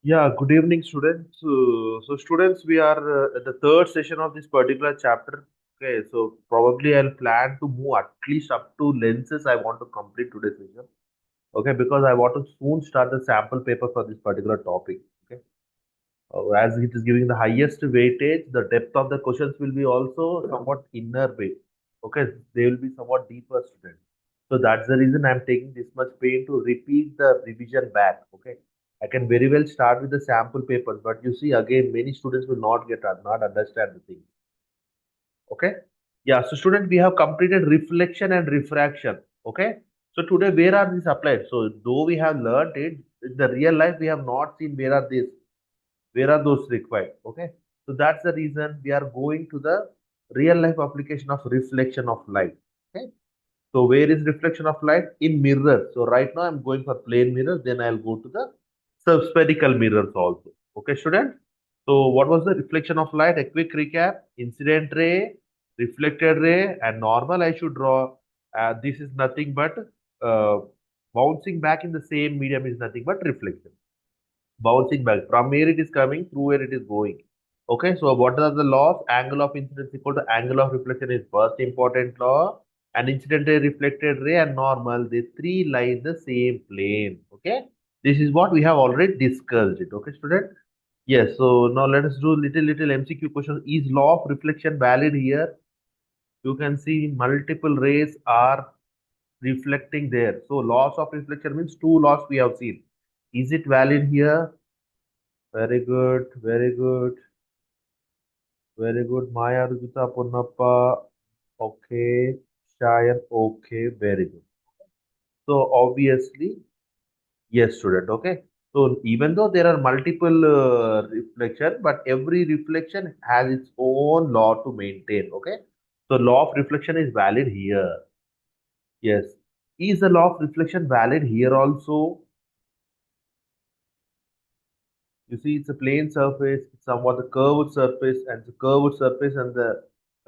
Yeah, good evening, students. Students, we are at the third session of this particular chapter. Okay, so probably I'll plan to move at least up to lenses. I want to complete today's session. Okay, because I want to soon start the sample paper for this particular topic. Okay, as it is giving the highest weightage, the depth of the questions will be also somewhat inner way. Okay, they will be somewhat deeper, students. So that's the reason I'm taking this much pain to repeat the revision back. Okay, I can very well start with the sample papers, but you see again, many students will not understand the thing. Okay, yeah. So student, we have completed reflection and refraction. Okay, so today where are these applied? So though we have learned it, in the real life we have not seen where are those required. Okay, so that's the reason we are going to the real life application of reflection of light. Okay, so where is reflection of light? In mirrors. So right now I'm going for plane mirrors, then I'll go to the spherical mirrors also. Okay, student. So what was the reflection of light? A quick recap: incident ray, reflected ray, and normal. I should draw. This is nothing but uh, bouncing back in the same medium is nothing but reflection. Bouncing back from where it is coming through where it is going. Okay, so what are the laws? Angle of incidence equal to angle of reflection is first important law. And incident ray, reflected ray, and normal, they three lie in the same plane. Okay, this is what we have already discussed it. Okay, student. Yes. So now let us do little MCQ question. Is law of reflection valid here? You can see multiple rays are reflecting there. So loss of reflection means two laws we have seen. Is it valid here? Very good, very good, very good. Maya Rujita Purnappa. Okay. Shayan. Okay. Very good. So obviously, yes, student. Okay. So even though there are multiple reflection, but every reflection has its own law to maintain. Okay. So law of reflection is valid here. Yes. Is the law of reflection valid here also? You see, it's a plane surface, it's somewhat a curved surface, and the curved surface and the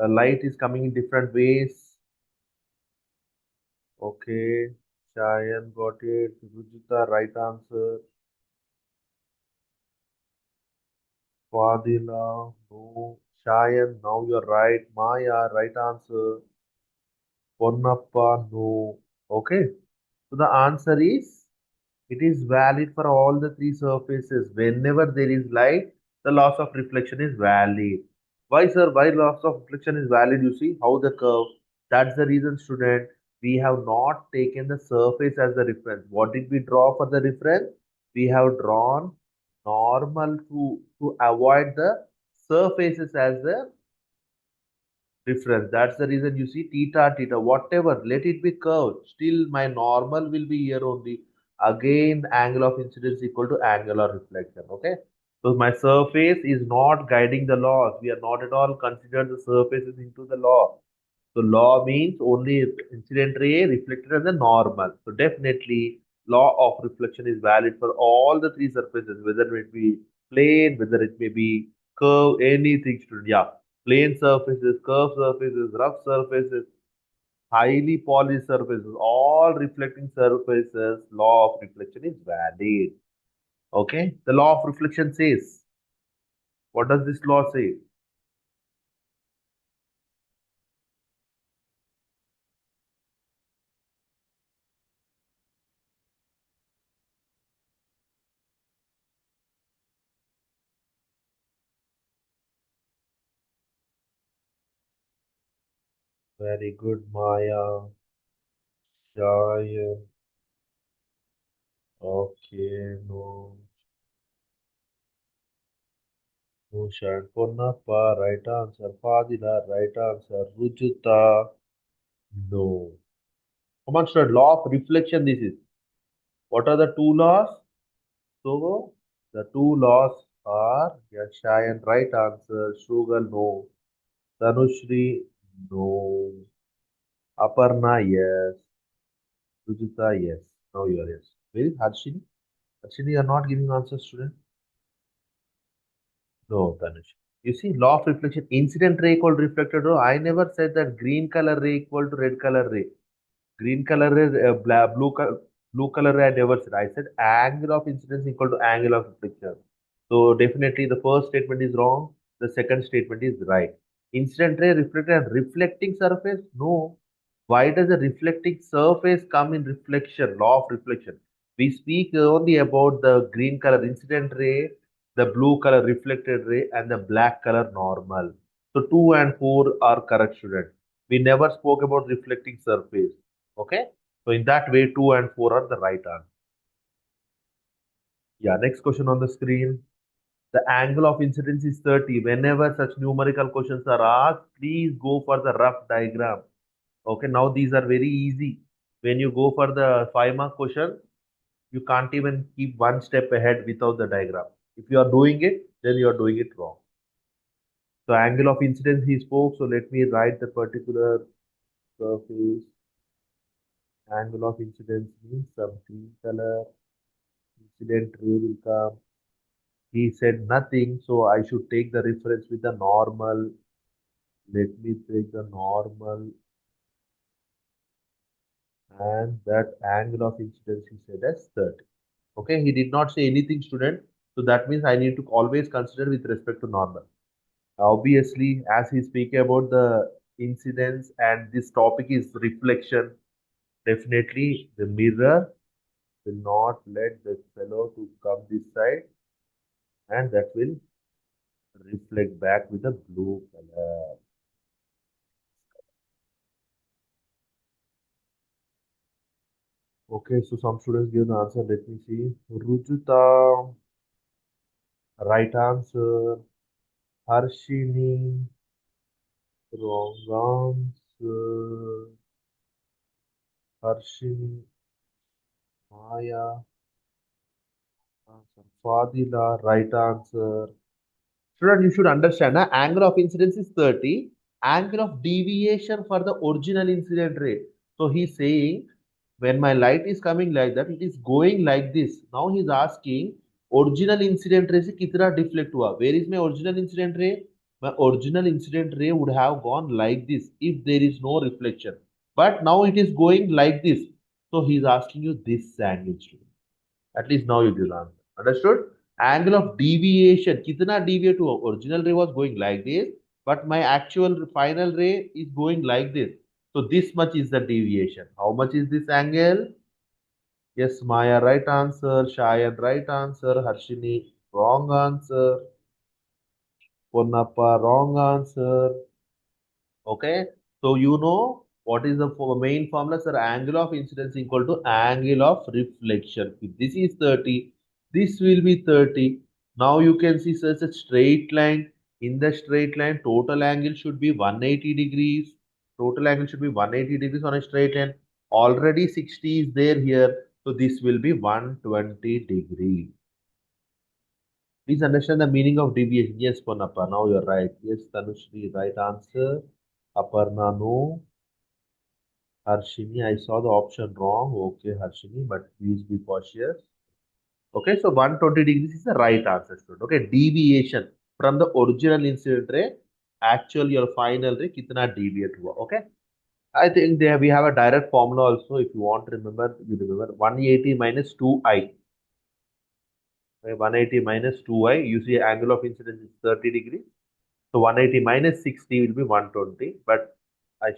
light is coming in different ways. Okay, Shayan got it. Rujita, right answer. Fadila, no. Shayan, now you're right. Maya, right answer. Ponnappa, no. Okay, so the answer is it is valid for all the three surfaces. Whenever there is light, the loss of reflection is valid. Why, sir? Why loss of reflection is valid? You see how the curve. That's the reason, student. We have not taken the surface as the reference. What did we draw for the reference? We have drawn normal to avoid the surfaces as the difference. That's the reason you see theta, whatever, let it be curved. Still, my normal will be here only. Again, angle of incidence equal to angular reflection. Okay. So my surface is not guiding the laws. We are not at all consider the surfaces into the law. So law means only incident ray, reflected and the normal. So definitely law of reflection is valid for all the three surfaces, whether it be plane, whether it may be curve, anything student. Yeah. Plane surfaces, curved surfaces, rough surfaces, highly polished surfaces, all reflecting surfaces, law of reflection is valid. Okay. The law of reflection says, what does this law say? Very good, Maya. Jaya. Okay, no. Bhushan, Ponnappa, right answer. Fadila, right answer. Rujuta, no. Come on, sir. Law of reflection, this is. What are the two laws? So, the two laws are Yashayan, right answer. Sugal, no. Tanushri, no. Aparna, yes. Rujuta, yes. Now you are yes. Where is Harshini? Harshini, you are not giving answers, student. No, Tanush. You see, law of reflection, incident ray equal to reflected ray. I never said that green color ray equal to red color ray. Green color ray, Blue color ray I never said. I said angle of incidence equal to angle of reflection. So definitely the first statement is wrong. The second statement is right. Incident ray reflected at reflecting surface? No. Why does a reflecting surface come in reflection? Law of reflection. We speak only about the green color incident ray, the blue color reflected ray, and the black color normal. So 2 and 4 are correct, student. We never spoke about reflecting surface. Okay. So in that way, 2 and 4 are the right answer. Yeah, next question on the screen. The angle of incidence is 30. Whenever such numerical questions are asked, please go for the rough diagram. Okay, now these are very easy. When you go for the 5 mark question, you can't even keep one step ahead without the diagram. If you are doing it, then you are doing it wrong. So angle of incidence he spoke. So let me write the particular surface. Angle of incidence means some green color. Incident ray will come. He said nothing, so I should take the reference with the normal. Let me take the normal, and that angle of incidence he said as 30. Okay, he did not say anything, student. So that means I need to always consider with respect to normal. Obviously, as he speak about the incidence and this topic is reflection, definitely the mirror will not let the fellow to come this side, and that will reflect back with the blue color. Okay, so some students give the answer. Let me see. Rujuta, right answer. Harshini, wrong answer. Harshini, Maya, answer. Fadila, right answer. Student, you should understand, angle of incidence is 30. Angle of deviation for the original incident ray. So he's saying, when my light is coming like that, it is going like this. Now he's asking, original incident ray से कितना deflect हुआ? Where is my original incident ray? My original incident ray would have gone like this if there is no reflection. But now it is going like this. So he's asking you this angle. At least now you did answer. Understood? Angle of deviation. Kitna deviate hua? Original ray was going like this, but my actual final ray is going like this. So this much is the deviation. How much is this angle? Yes, Maya, right answer. Shayan, right answer. Harshini, wrong answer. Ponnappa, wrong answer. Okay, so you know what is the main formula, sir? Angle of incidence equal to angle of reflection. If this is 30, this will be 30. Now you can see such a straight line. In the straight line, total angle should be 180 degrees. Total angle should be 180 degrees on a straight line. Already 60 is there here. So this will be 120 degrees. Please understand the meaning of deviation. Yes, Ponnappa, now you're right. Yes, Tanushri, right answer. Aparna, no. Harshini, I saw the option wrong. Okay, Harshini, but please be cautious. Okay, so 120 degrees is the right answer, student. Okay, deviation from the original incident ray, actual your final ray, kitna deviate hua. Okay, I think we have a direct formula also. If you want to remember, you remember 180 minus 2i. Okay, 180 minus 2i, you see angle of incidence is 30 degrees. So 180 minus 60 will be 120. But I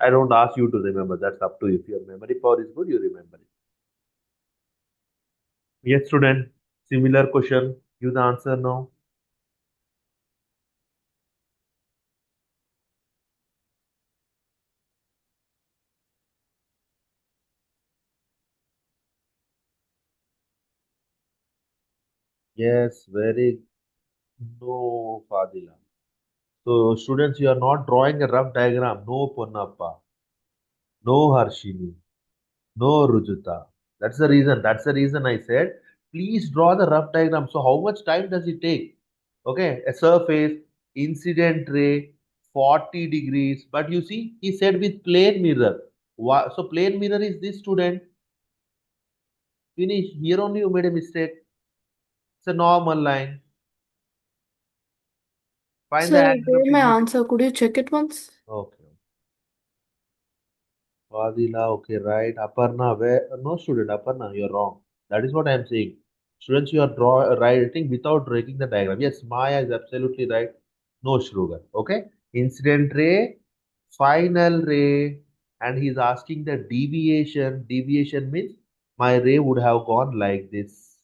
I don't ask you to remember. That's up to you. If your memory power is good, you remember it. Yes, student. Similar question. Give the answer now. Yes, very no, Fadila. So, students, you are not drawing a rough diagram. No, Ponnappa. No, Harshini. No, Rujuta. That's the reason. That's the reason I said, please draw the rough diagram. So, how much time does it take? Okay, a surface, incident ray, 40 degrees. But you see, he said with plane mirror. So, plane mirror is this, student. Finish. Here only you made a mistake. It's a normal line. Find Sir, the I angle of gave my deviation. answer. Could you check it once? Okay. Fadila, okay, right. Aparna, where? No, student, Aparna, you're wrong. That is what I'm saying. Students, you are writing without breaking the diagram. Yes, Maya is absolutely right. No, Shrugar. Okay. Incident ray, final ray, and he's asking the deviation. Deviation means my ray would have gone like this.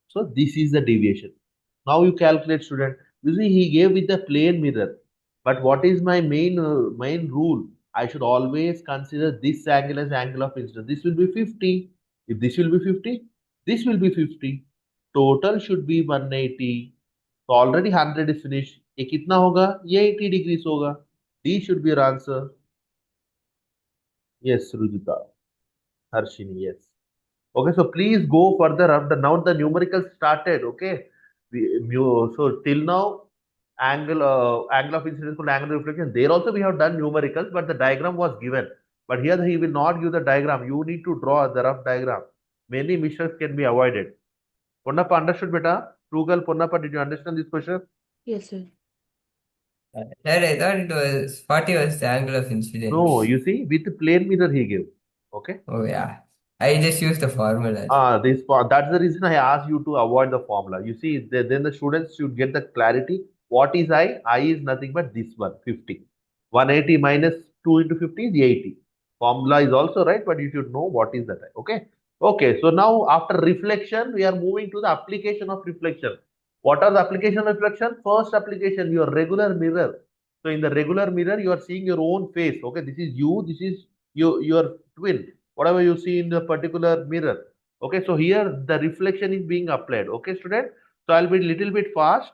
So this is the deviation. Now you calculate, student. You see, he gave with the plane mirror. But what is my main rule? I should always consider this angle as angle of incidence. This will be 50. If this will be 50, this will be 50. Total should be 180. So already 100 is finished. ये कितना होगा? ये 80 degrees होगा. D should be your answer. Yes, Rujita. Harshini, yes. Okay, so please go further up. Now the numerical started. Okay, so till now, angle of incidence called angle of reflection. There also we have done numericals, but the diagram was given. But here he will not give the diagram. You need to draw the rough diagram. Many mistakes can be avoided. Ponnappa understood, beta. Frugal Ponnappa, did you understand this question? Yes, sir. Sir, I thought it was 40 was the angle of No, incidence. you see, with the plane mirror he gave. Okay. Oh yeah. I just used the formulas. That's the reason I asked you to avoid the formula. You see, then the students should get the clarity. What is I? I is nothing but this one, 50. 180 minus 2 into 50 is 80. Formula is also right, but you should know what is that. Okay. Okay. So now after reflection, we are moving to the application of reflection. What are the application of reflection? First application, your regular mirror. So in the regular mirror, you are seeing your own face. Okay. This is you. This is your twin, whatever you see in the particular mirror. Okay, so here the reflection is being applied. Okay, student, so I'll be a little bit fast.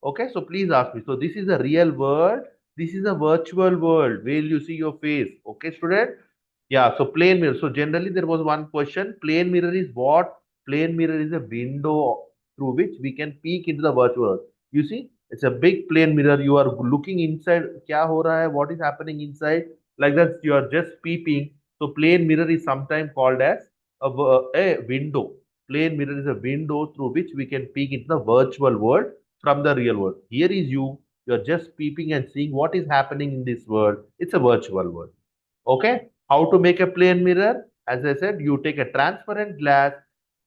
Okay, so please ask me. So this is a real world, this is a virtual world where you see your face. Okay, student. Yeah, so plane mirror. So generally there was one question. Plane mirror is what? Plane mirror is a window through which we can peek into the virtual world. You see, it's a big plane mirror. You are looking inside. Kya ho raha hai? What is happening inside? Like that, you are just peeping. So plane mirror is sometimes called as a window. Plane mirror is a window through which we can peek into the virtual world from the real world. Here is you. You are just peeping and seeing what is happening in this world. It's a virtual world. Okay. How to make a plane mirror? As I said, you take a transparent glass,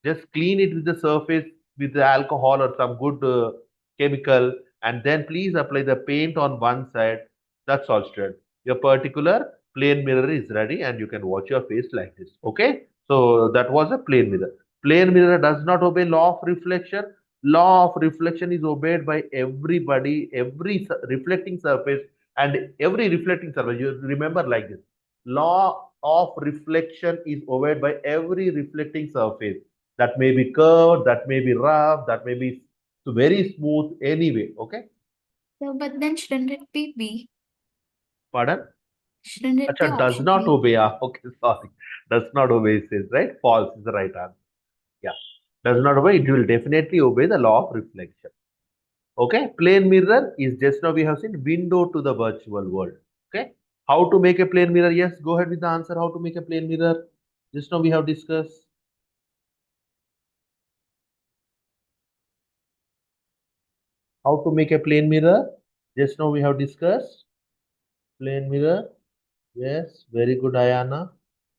just clean it with the surface with the alcohol or some good chemical, and then please apply the paint on one side. That's all, student. Your particular plane mirror is ready, and you can watch your face like this. Okay. So that was a plane mirror. Plane mirror does not obey law of reflection. Law of reflection is obeyed by everybody, every reflecting surface, and every reflecting surface. You remember like this. Law of reflection is obeyed by every reflecting surface. That may be curved, that may be rough, that may be very smooth anyway. Okay. So, but then shouldn't it be B? Pardon? Shouldn't it be Acha, does option not B? obey. Okay, sorry. Does not obey, it says, right? False is the right answer. Yeah. Does not obey, it will definitely obey the law of reflection. Okay. Plane mirror is just now we have seen window to the virtual world. Okay. How to make a plane mirror? Yes, go ahead with the answer. How to make a plane mirror? Just now we have discussed. How to make a plane mirror? Just now we have discussed. Plane mirror. Yes, very good, Ayana.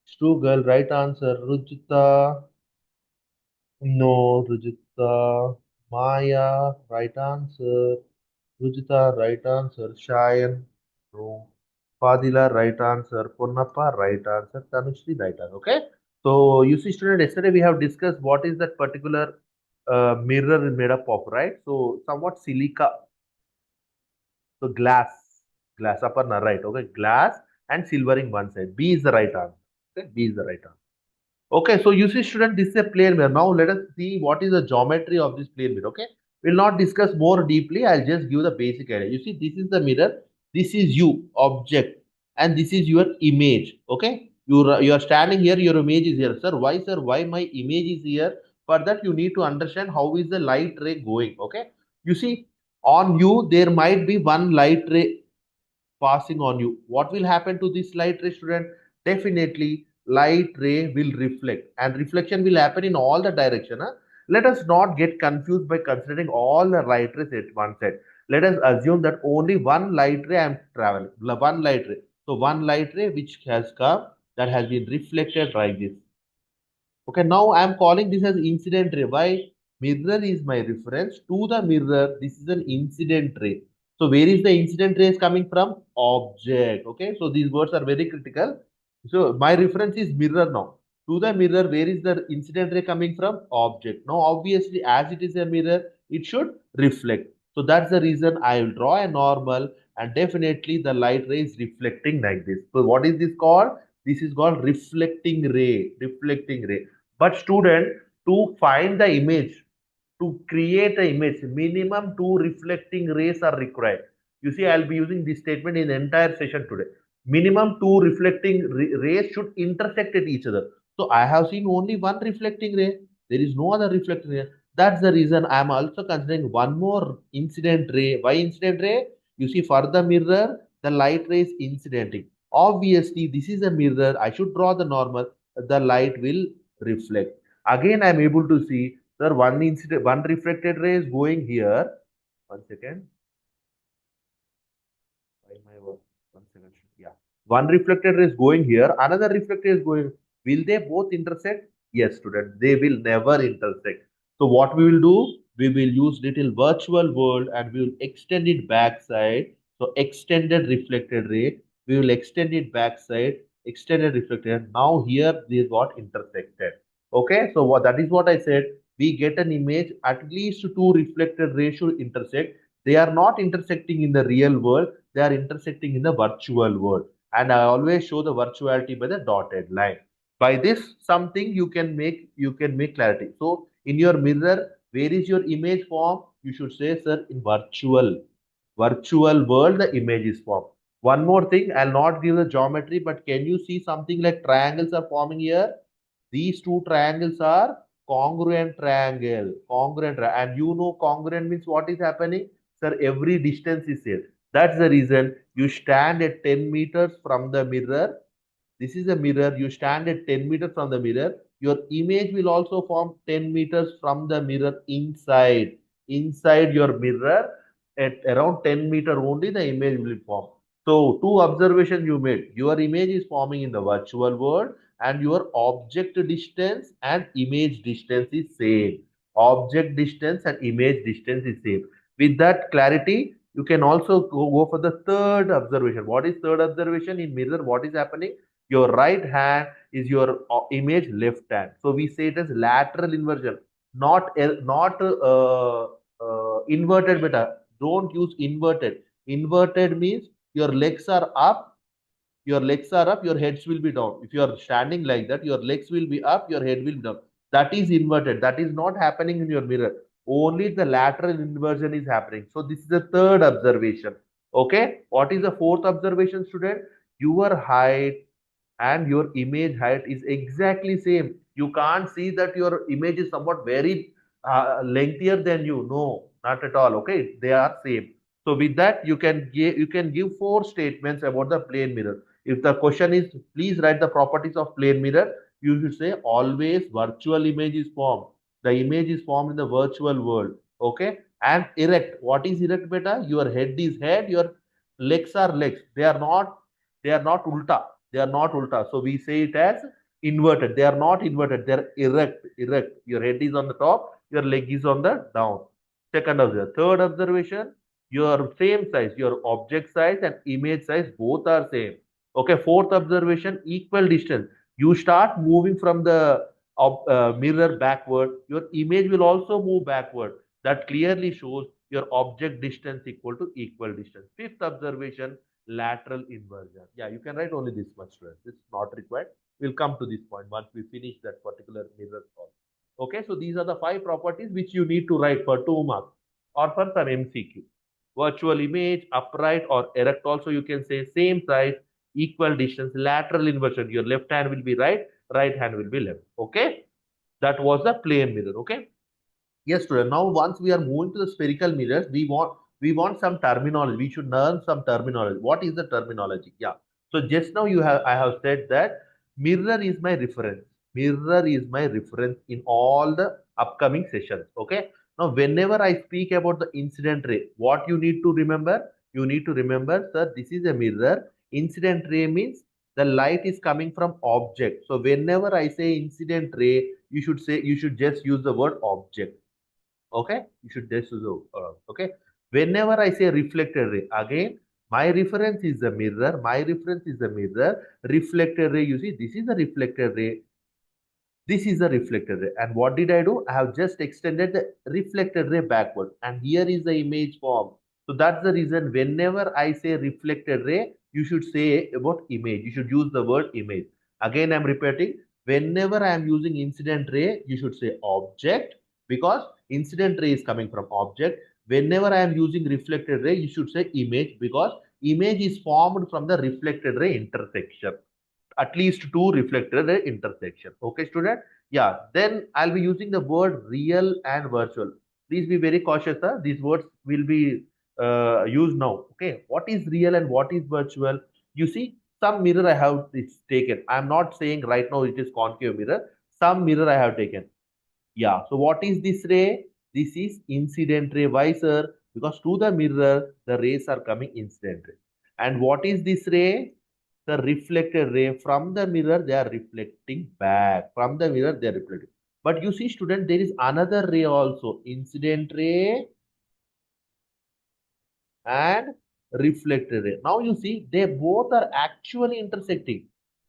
Strugal, right answer. Rujita. No, Rujita. Maya, right answer. Rujita, right answer. Shayan, no. Fadila, right answer. Ponnappa, right answer. Tanushri, right answer. Okay. So you see, student, yesterday we have discussed what is that particular mirror is made up of, right? So somewhat silica. So glass, Aparna, right? Okay, glass and silvering one side. B is the right answer. Okay, B is the right answer. Okay, so you see, student, this is a plane mirror. Now let us see what is the geometry of this plane mirror. Okay, we'll not discuss more deeply. I'll just give the basic idea. You see, this is the mirror. This is you, object, and this is your image. Okay, you are standing here. Your image is here, sir. Why, sir? Why my image is here? For that, you need to understand how is the light ray going. Okay, you see, on you there might be one light ray passing on you. What will happen to this light ray, student? Definitely, light ray will reflect, and reflection will happen in all the direction. Huh? Let us not get confused by considering all the light rays at one side. Let us assume that only one light ray I am traveling, one light ray. So one light ray which has come, that has been reflected like this. Okay, now I am calling this as incident ray. Why? Mirror is my reference. To the mirror, this is an incident ray. So where is the incident rays coming from? Object. Okay, so these words are very critical. So my reference is mirror now. To the mirror, where is the incident ray coming from? Object. Now obviously, as it is a mirror, it should reflect. So that's the reason I will draw a normal, and definitely the light ray is reflecting like this. So what is this called? This is called reflecting ray. Reflecting ray. But student, to find the image, to create an image, minimum two reflecting rays are required. You see, I'll be using this statement in the entire session today. Minimum two reflecting rays should intersect at each other. So I have seen only one reflecting ray. There is no other reflecting ray. That's the reason I am also considering one more incident ray. Why incident ray? You see, for the mirror, the light ray is incidenting. Obviously, this is a mirror. I should draw the normal. The light will reflect. Again, I am able to see, sir, one reflected ray is going here. 1 second. Why my work? 1 second. Yeah. One reflected ray is going here. Another reflected is going. Will they both intersect? Yes, student. They will never intersect. So what we will do? We will use little virtual world and we will extend it backside. So extended reflected ray. We will extend it backside. Extended reflected. Now here they got intersected. Okay. So what that is what I said. We get an image. At least two reflected rays should intersect. They are not intersecting in the real world, they are intersecting in the virtual world. And I always show the virtuality by the dotted line. By this something you can make clarity. So in your mirror, where is your image form? You should say, sir, in virtual world the image is formed. One more thing, I'll not give the geometry, but can you see something like triangles are forming here? These two triangles are congruent triangle, and you know congruent means what is happening? Sir, every distance is here. That's the reason you stand at 10 meters from the mirror. This is a mirror. You stand at 10 meters from the mirror. Your image will also form 10 meters from the mirror inside. Inside your mirror, at around 10 meter only, the image will form. So, two observations you made. Your image is forming in the virtual world, and your object distance and image distance is same. Object distance and image distance is same. With that clarity, you can also go for the third observation. What is third observation in mirror? What is happening? Your right hand is your image left hand. So we say it as lateral inversion, not inverted. Beta, don't use inverted. Inverted means your legs are up, your heads will be down. If you are standing like that, your legs will be up, your head will be down. That is inverted. That is not happening in your mirror. Only the lateral inversion is happening. So this is the third observation. Okay. What is the fourth observation, student? Your height and your image height is exactly same. You can't see that your image is somewhat very lengthier than you. No, not at all. Okay, they are same. So with that, you can give four statements about the plane mirror. If the question is, please write the properties of plane mirror, you should say always virtual image is formed. The image is formed in the virtual world. Okay, and erect. What is erect, beta? Your head is head. Your legs are legs. They are not. They are not ulta. They are not ulta. So we say it as inverted. They are not inverted. They are erect. Erect. Your head is on the top. Your leg is on the down. Second observation. Third observation. Your same size. Your object size and image size both are same. Okay. Fourth observation. Equal distance. You start moving from the mirror backward. Your image will also move backward. That clearly shows your object distance equal to equal distance. Fifth observation, lateral inversion. Yeah, you can write only this much, students. It's not required. We'll come to this point once we finish that particular mirror solve. Okay, so these are the 5 properties which you need to write for 2 marks or for some MCQ. Virtual image, upright or erect also you can say, same size, equal distance, lateral inversion. Your left hand will be right hand will be left. Okay, that was the plane mirror. Okay. Yes, student. Now, once we are moving to the spherical mirrors, we want some terminology. We should learn some terminology. What is the terminology? Yeah. So just now I have said that mirror is my reference. Mirror is my reference in all the upcoming sessions. Okay. Now, whenever I speak about the incident ray, what you need to remember? You need to remember, sir, this is a mirror. Incident ray means the light is coming from object. So whenever I say incident ray, you should just use the word object. Okay, you should just use the okay. Whenever I say reflected ray, again my reference is the mirror. My reference is the mirror. Reflected ray, you see, this is the reflected ray. This is the reflected ray. And what did I do? I have just extended the reflected ray backward. And here is the image form. So that's the reason whenever I say reflected ray, you should say about image. You should use the word image. Again, I'm repeating. Whenever I am using incident ray, you should say object because incident ray is coming from object. Whenever I am using reflected ray, you should say image because image is formed from the reflected ray intersection, at least two reflected intersection. Okay, student? Yeah, then I'll be using the word real and virtual. Please be very cautious. Huh? These words will be used now. Okay, what is real and what is virtual? You see, some mirror I have taken. I'm not saying right now it is concave mirror. Some mirror I have taken. Yeah, so what is this ray? This is incident ray. Why, sir? Because to the mirror, the rays are coming incident ray. And what is this ray? The reflected ray. From the mirror, they are reflecting back. From the mirror, they are reflecting. But you see, student, there is another ray also. Incident ray and reflected ray. Now you see, they both are actually intersecting.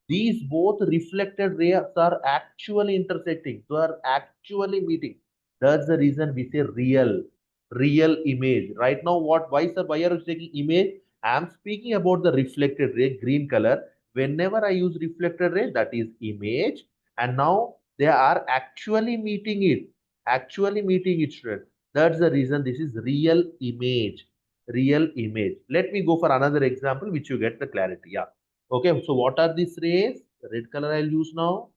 These both reflected rays are actually intersecting. They are actually meeting. That's the reason we say real image. Right now, why sir, why are you taking image? I am speaking about the reflected ray, green color. Whenever I use reflected ray, that is image. And now they are actually meeting it. Actually meeting it, student. That's the reason this is real image. Real image. Let me go for another example, which you get the clarity. Yeah. Okay, so what are these rays? Red color I'll use now.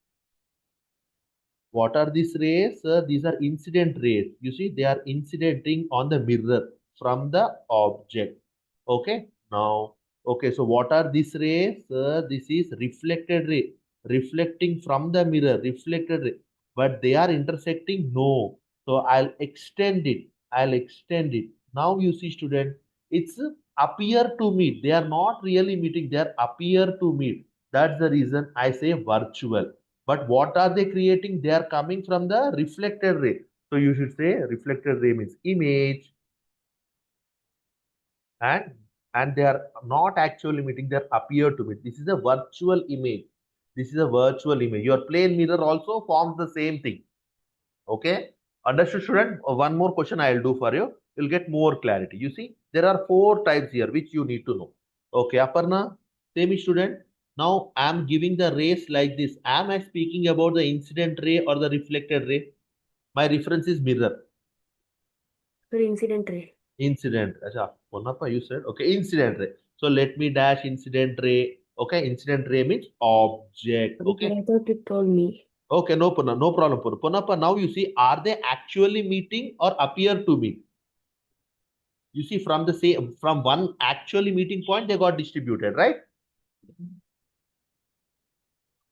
What are these rays? These are incident rays. You see, they are incidenting on the mirror from the object. Okay, now, okay, so what are these rays? This is reflected ray, reflecting from the mirror, reflected ray. But they are intersecting? No. So I'll extend it. I'll extend it. Now you see, student, it's appear to meet. They are not really meeting. They are appear to meet. That's the reason I say virtual. But what are they creating? They are coming from the reflected ray. So you should say reflected ray means image, and they are not actually meeting, they appear to meet. This is a virtual image. This is a virtual image. Your plane mirror also forms the same thing. Okay? Understood, student? One more question I'll do for you. You'll get more clarity. You see, there are 4 types here which you need to know. Okay, Aparna, same student. Now I'm giving the rays like this. Am I speaking about the incident ray or the reflected ray? My reference is mirror. For incident ray. Incident. Acha, Ponnappa, you said. Okay, incident ray. So let me dash incident ray. Okay, incident ray means object. Okay. I thought you told me. Okay, no problem. Ponnappa, now you see, are they actually meeting or appear to meet? You see, from one actually meeting point, they got distributed, right?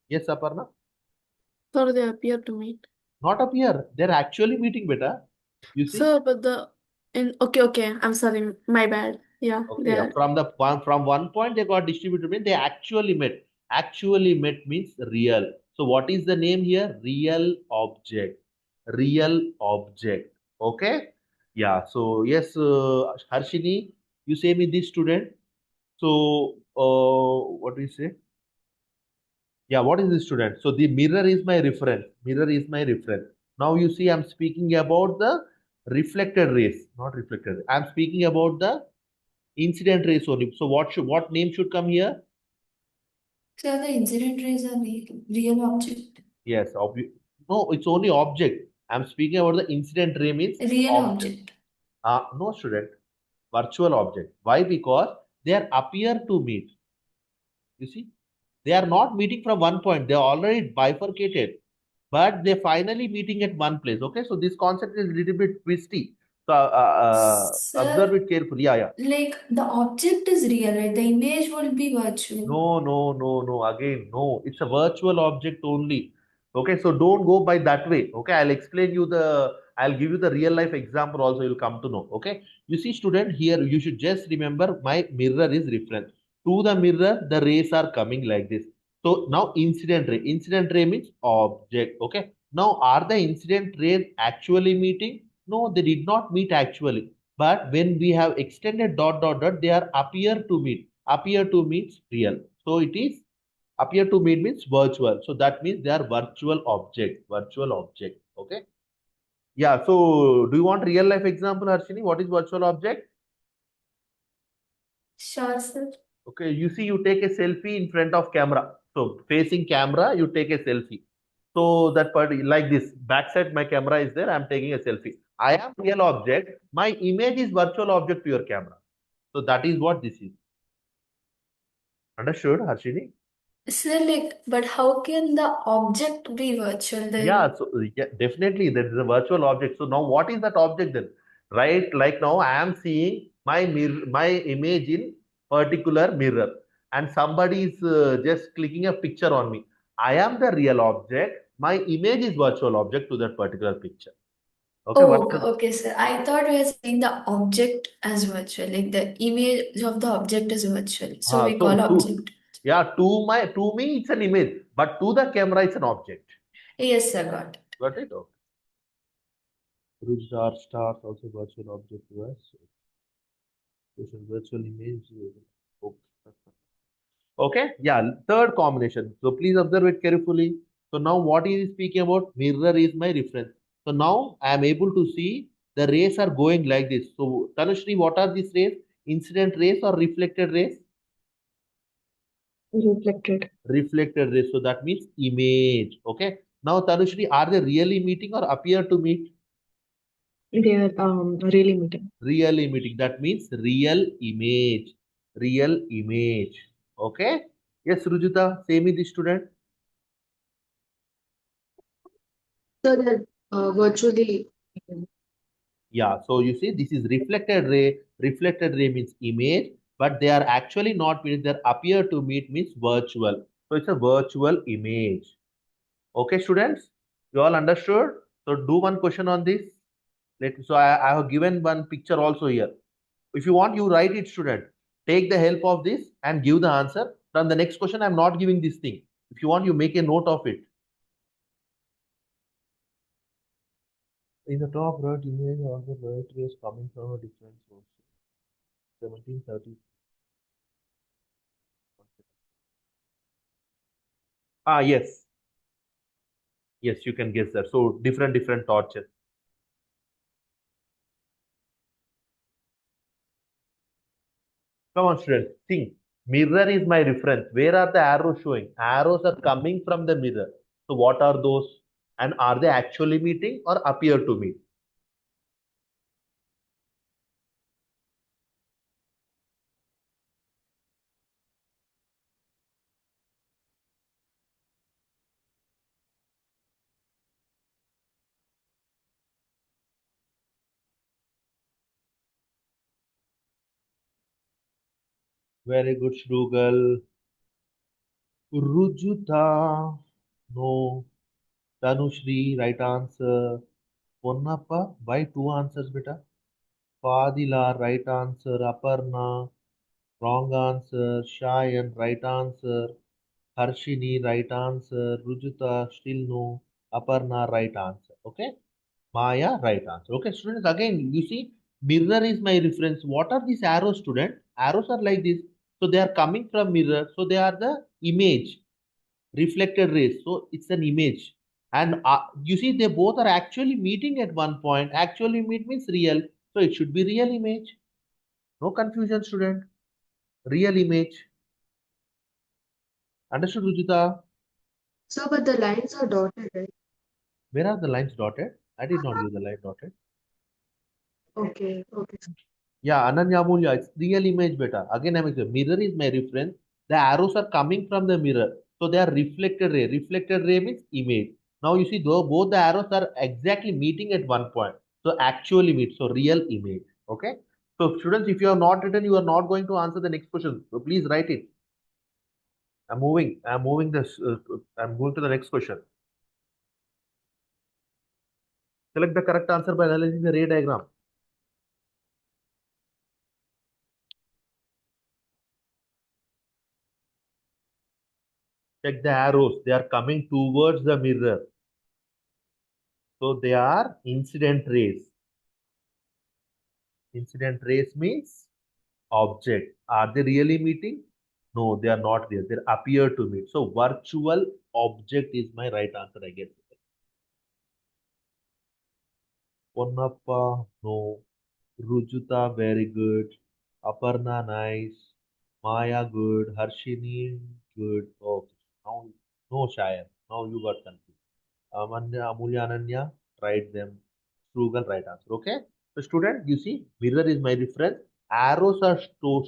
Yes, Aparna? Sir, they appear to meet. Not appear. They're actually meeting, beta. You see? Sir, but okay, I'm sorry, my bad. Yeah, Okay, yeah. From one point they got distributed, means they actually met. Actually met means real. So what is the name here? Real object. Real object. Okay. Yeah. So yes, Harshini, you say me this student. So what do you say? Yeah, what is this student? So the mirror is my reference. Mirror is my reference. Now you see, I'm speaking about the reflected rays, not reflected. I'm speaking about the incident rays only. So what name should come here? So the incident rays are real object. Yes, no, it's only object. I'm speaking about the incident ray means Real object. No, student, virtual object. Why? Because they are appear to meet. You see, they are not meeting from one point. They are already bifurcated, but they finally meeting at one place. Okay, so this concept is a little bit twisty. So Sir, observe it carefully. Yeah. like the object is real, right? The image will be virtual. No. Again, no. It's a virtual object only. Okay, so don't go by that way. Okay, I'll give you the real life example also, you'll come to know. Okay, you see, student, here you should just remember my mirror is reference. to the mirror, the rays are coming like this. So now incident ray. Incident ray means object. Okay. Now are the incident rays actually meeting? No, they did not meet actually. But when we have extended dot dot dot, they are appear to meet. Appear to means real. So it is appear to meet means virtual. So that means they are virtual object. Virtual object. Okay. Yeah. So do you want real life example, Harshini? What is virtual object? Sure, sir. Okay, you see, you take a selfie in front of camera. So facing camera, you take a selfie. So that part like this, backside my camera is there. I'm taking a selfie. I am real object. My image is virtual object to your camera. So that is what this is. Understood, Harshini? Sir, like, but how can the object be virtual then? Yeah, so yeah, definitely there is a virtual object. So now what is that object then? Right, like now I am seeing my mirror, my image in particular mirror, and somebody is just clicking a picture on me. I am the real object. My image is virtual object to that particular picture. Okay, Oh, what? okay, sir. I thought we were saying the object as virtual, like the image of the object is virtual. So we call So object. to me it's an image, but to the camera it's an object. Yes, sir, got it. Got it? Okay. Stars also virtual object to us. Virtual image. Okay. Okay, yeah, third combination. So please observe it carefully. So now what he is speaking about, mirror is my reference. So now I am able to see the rays are going like this. So Tanushri, what are these rays? Incident rays or reflected rays? Reflected. Reflected rays. So that means image. Okay. Now Tanushri, are they really meeting or appear to meet? They are really meeting. Really meeting. That means real image. Real image. Okay. Yes, Rujita, same with the student. So they're virtually. Yeah, so you see, this is reflected ray. Reflected ray means image, but they are actually not meaning they appear to meet means virtual. So it's a virtual image. Okay, students, you all understood? So do one question on this. I have given one picture also here. If you want, you write it, student. Take the help of this and give the answer. From the next question, I'm not giving this thing. If you want, you make a note of it. In the top right image of the light rays coming from a different source. 1730. Ah, yes. Yes, you can guess that. So different torches. Come on, students. Think. Mirror is my reference. Where are the arrows showing? Arrows are coming from the mirror. So what are those? And are they actually meeting or appear to meet? Very good, Shrugal. Rujuta. No. Tanushri, right answer. Ponnappa, why two answers, beta? Fadila, right answer. Aparna, wrong answer. Shayan, right answer. Harshini, right answer. Rujuta, still no. Aparna, right answer. Okay. Maya, right answer. Okay, students, again, you see, mirror is my reference. What are these arrows, student? Arrows are like this. So they are coming from mirror. So they are the image, reflected rays. So it's an image. And you see, they both are actually meeting at one point. Actually meet means real. So it should be real image. No confusion, student. Real image. Understood, Rujita? So, but the lines are dotted, right? Where are the lines dotted? I did not give the line dotted. Okay, okay. Yeah, Ananya Amulya, it's real image beta. Again, I'm saying mirror is my reference. The arrows are coming from the mirror. So they are reflected ray. Reflected ray means image. Now you see, though both the arrows are exactly meeting at one point. So actually meet. So real image. Okay. So students, if you have not written, you are not going to answer the next question. So please write it. I'm moving. I'm moving this. I'm going to the next question. Select the correct answer by analyzing the ray diagram. check the arrows. They are coming towards the mirror. So they are incident rays. Incident rays means object. Are they really meeting? No, they are not real. They appear to meet. So virtual object is my right answer, I guess. Ponnappa, no. Rujuta, very good. Aparna, nice. Maya, good. Harshini, good. Okay. Now, no, Shayar. Now you got confused. Amanya, Amulya, Ananya, write them. Frugal, right answer. Okay. So, student, you see, mirror is my reference. Arrows are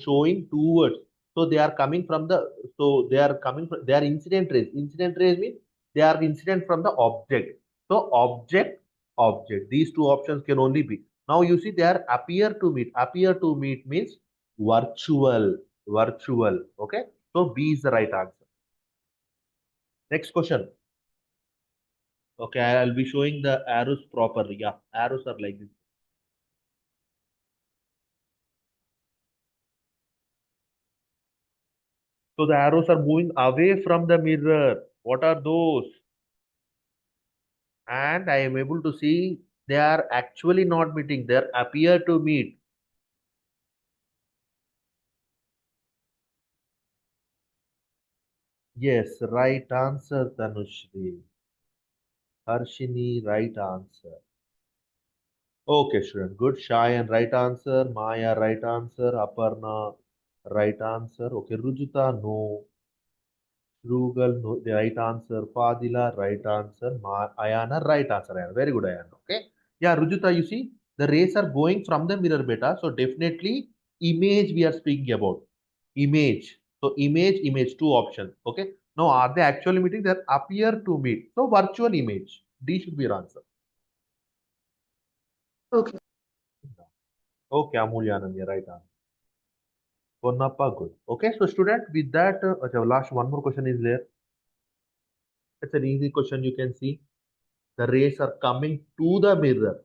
showing towards. So they are coming from the. So they are coming from. They are incident rays. Incident rays means they are incident from the object. So object, object. These two options can only be. Now you see they are appear to meet. Appear to meet means virtual. Virtual. Okay. So B is the right answer. Next question. Okay, I'll be showing the arrows properly. Yeah, arrows are like this. So the arrows are moving away from the mirror. What are those? And I am able to see they are actually not meeting. They appear to meet. Yes, right answer, Tanushri. Harshini, right answer. Okay, student. Good. Shayan, right answer. Maya, right answer. Aparna, right answer. Okay, Rujuta, no. Frugal, no, the right answer. Fadila, right answer. Ayana, right answer. Ayana. Very good, Ayana. Okay. Yeah, Rujuta, you see, the rays are going from the mirror beta. So definitely image we are speaking about. Image. So image, two options. Okay. Now, are they actually meeting? They appear to meet. So virtual image. D should be your answer. Okay. Okay, Amulya Ananya, right answer. Ponnappa, good. Okay, so student, with that, okay, last one more question is there. It's an easy question. You can see the rays are coming to the mirror.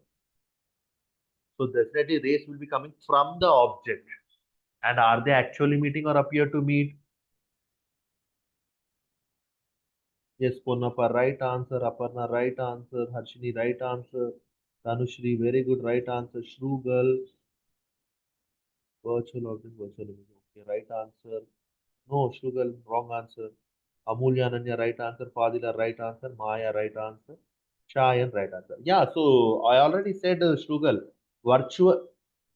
So definitely rays will be coming from the object. And are they actually meeting or appear to meet? Yes, Ponnappa, right answer. Aparna, right answer. Harshini, right answer. Tanushri, very good, right answer. Shrugal, virtual object, virtual image. Okay, right answer. No, Shrugal, wrong answer. Amulya, Ananya, right answer. Fadila, right answer. Maya, right answer. Shayan, right answer. Yeah, so I already said, Shrugal, virtual.